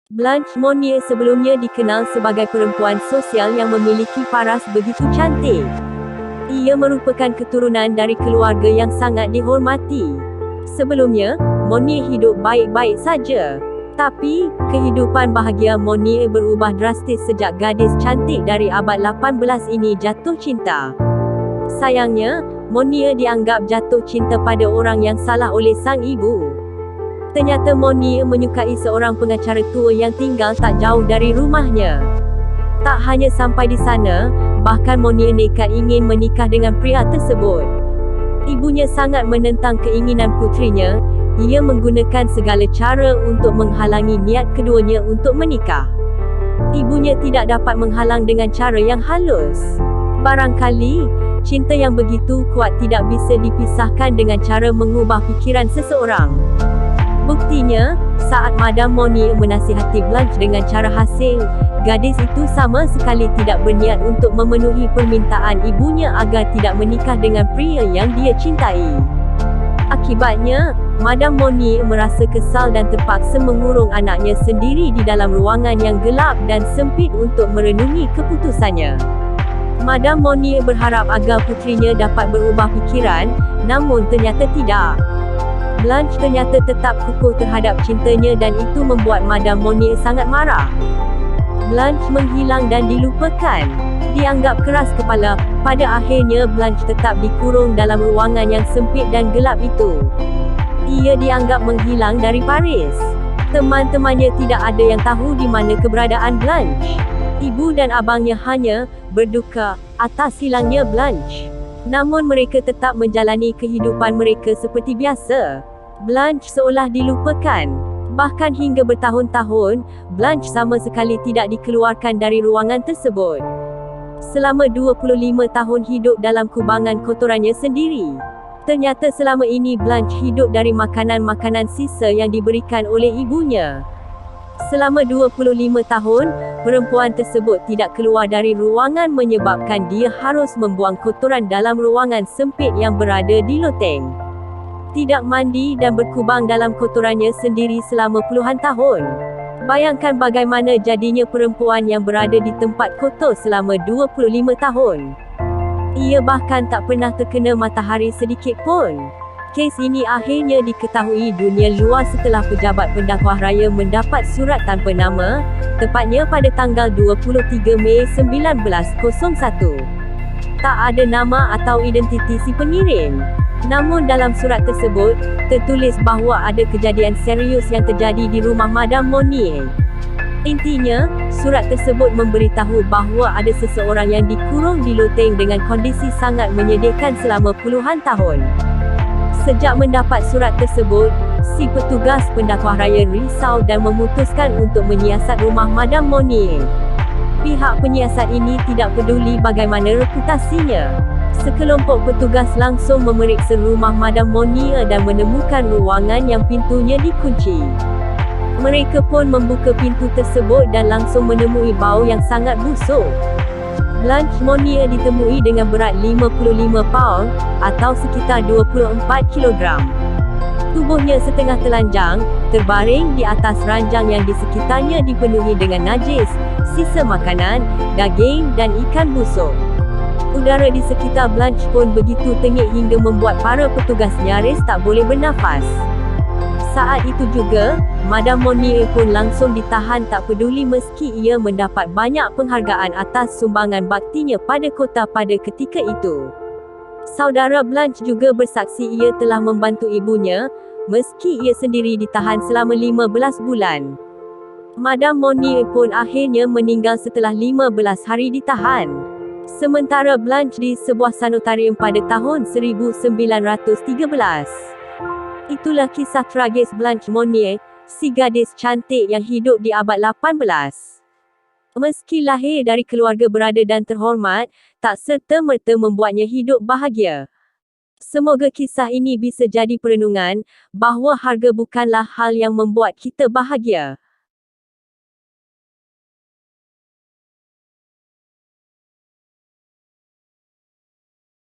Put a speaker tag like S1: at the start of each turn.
S1: Blanche Monnier sebelumnya dikenal sebagai perempuan sosial yang memiliki paras begitu cantik. Ia merupakan keturunan dari keluarga yang sangat dihormati. Sebelumnya, Monnier hidup baik-baik saja. Tapi, kehidupan bahagia Monnier berubah drastis sejak gadis cantik dari abad 18 ini jatuh cinta. Sayangnya, Monnier dianggap jatuh cinta pada orang yang salah oleh sang ibu. Ternyata Monnier menyukai seorang pengacara tua yang tinggal tak jauh dari rumahnya. Tak hanya sampai di sana, bahkan Monnier nekat ingin menikah dengan pria tersebut. Ibunya sangat menentang keinginan putrinya. Ia menggunakan segala cara untuk menghalangi niat keduanya untuk menikah. Ibunya tidak dapat menghalang dengan cara yang halus. Barangkali, cinta yang begitu kuat tidak bisa dipisahkan dengan cara mengubah fikiran seseorang. Buktinya, saat Madame Monnier menasihati Blanche dengan cara hasing, gadis itu sama sekali tidak berniat untuk memenuhi permintaan ibunya agar tidak menikah dengan pria yang dia cintai. Akibatnya, Madame Monnier merasa kesal dan terpaksa mengurung anaknya sendiri di dalam ruangan yang gelap dan sempit untuk merenungi keputusannya. Madame Monnier berharap agar putrinya dapat berubah fikiran, namun ternyata tidak. Blanche ternyata tetap kukuh terhadap cintanya dan itu membuat Madame Monnier sangat marah. Blanche menghilang dan dilupakan. Dianggap keras kepala, pada akhirnya Blanche tetap dikurung dalam ruangan yang sempit dan gelap itu. Ia dianggap menghilang dari Paris. Teman-temannya tidak ada yang tahu di mana keberadaan Blanche. Ibu dan abangnya hanya berduka atas hilangnya Blanche. Namun mereka tetap menjalani kehidupan mereka seperti biasa. Blanche seolah dilupakan. Bahkan hingga bertahun-tahun, Blanche sama sekali tidak dikeluarkan dari ruangan tersebut. Selama 25 tahun hidup dalam kubangan kotorannya sendiri. Ternyata selama ini Blanche hidup dari makanan-makanan sisa yang diberikan oleh ibunya. Selama 25 tahun, perempuan tersebut tidak keluar dari ruangan menyebabkan dia harus membuang kotoran dalam ruangan sempit yang berada di loteng. Tidak mandi dan berkubang dalam kotorannya sendiri selama puluhan tahun. Bayangkan bagaimana jadinya perempuan yang berada di tempat kotor selama 25 tahun. Ia bahkan tak pernah terkena matahari sedikit pun. Kes ini akhirnya diketahui dunia luar setelah pejabat pendakwah raya mendapat surat tanpa nama, tepatnya pada tanggal 23 Mei 1901. Tak ada nama atau identiti si pengirim. Namun dalam surat tersebut, tertulis bahawa ada kejadian serius yang terjadi di rumah Madame Monnier. Intinya, surat tersebut memberitahu bahawa ada seseorang yang dikurung di loteng dengan kondisi sangat menyedihkan selama puluhan tahun. Sejak mendapat surat tersebut, si petugas pendakwah raya risau dan memutuskan untuk menyiasat rumah Madame Monnier. Pihak penyiasat ini tidak peduli bagaimana reputasinya. Sekelompok petugas langsung memeriksa rumah Madame Monnier dan menemukan ruangan yang pintunya dikunci. Mereka pun membuka pintu tersebut dan langsung menemui bau yang sangat busuk. Blanche Monnier ditemui dengan berat 55 paun, atau sekitar 24 kilogram. Tubuhnya setengah telanjang, terbaring di atas ranjang yang di sekitarnya dipenuhi dengan najis, sisa makanan, daging dan ikan busuk. Udara di sekitar Blanche pun begitu tengik hingga membuat para petugas nyaris tak boleh bernafas. Saat itu juga, Madame Monnier pun langsung ditahan tak peduli meski ia mendapat banyak penghargaan atas sumbangan baktinya pada kota pada ketika itu. Saudara Blanche juga bersaksi ia telah membantu ibunya, meski ia sendiri ditahan selama 15 bulan. Madame Monnier pun akhirnya meninggal setelah 15 hari ditahan. Sementara Blanche di sebuah sanitarium pada tahun 1913. Itulah kisah tragis Blanche Monnier, si gadis cantik yang hidup di abad 18. Meski lahir dari keluarga berada dan terhormat, tak serta-merta membuatnya hidup bahagia. Semoga kisah ini bisa jadi perenungan, bahawa harga bukanlah hal yang membuat kita bahagia.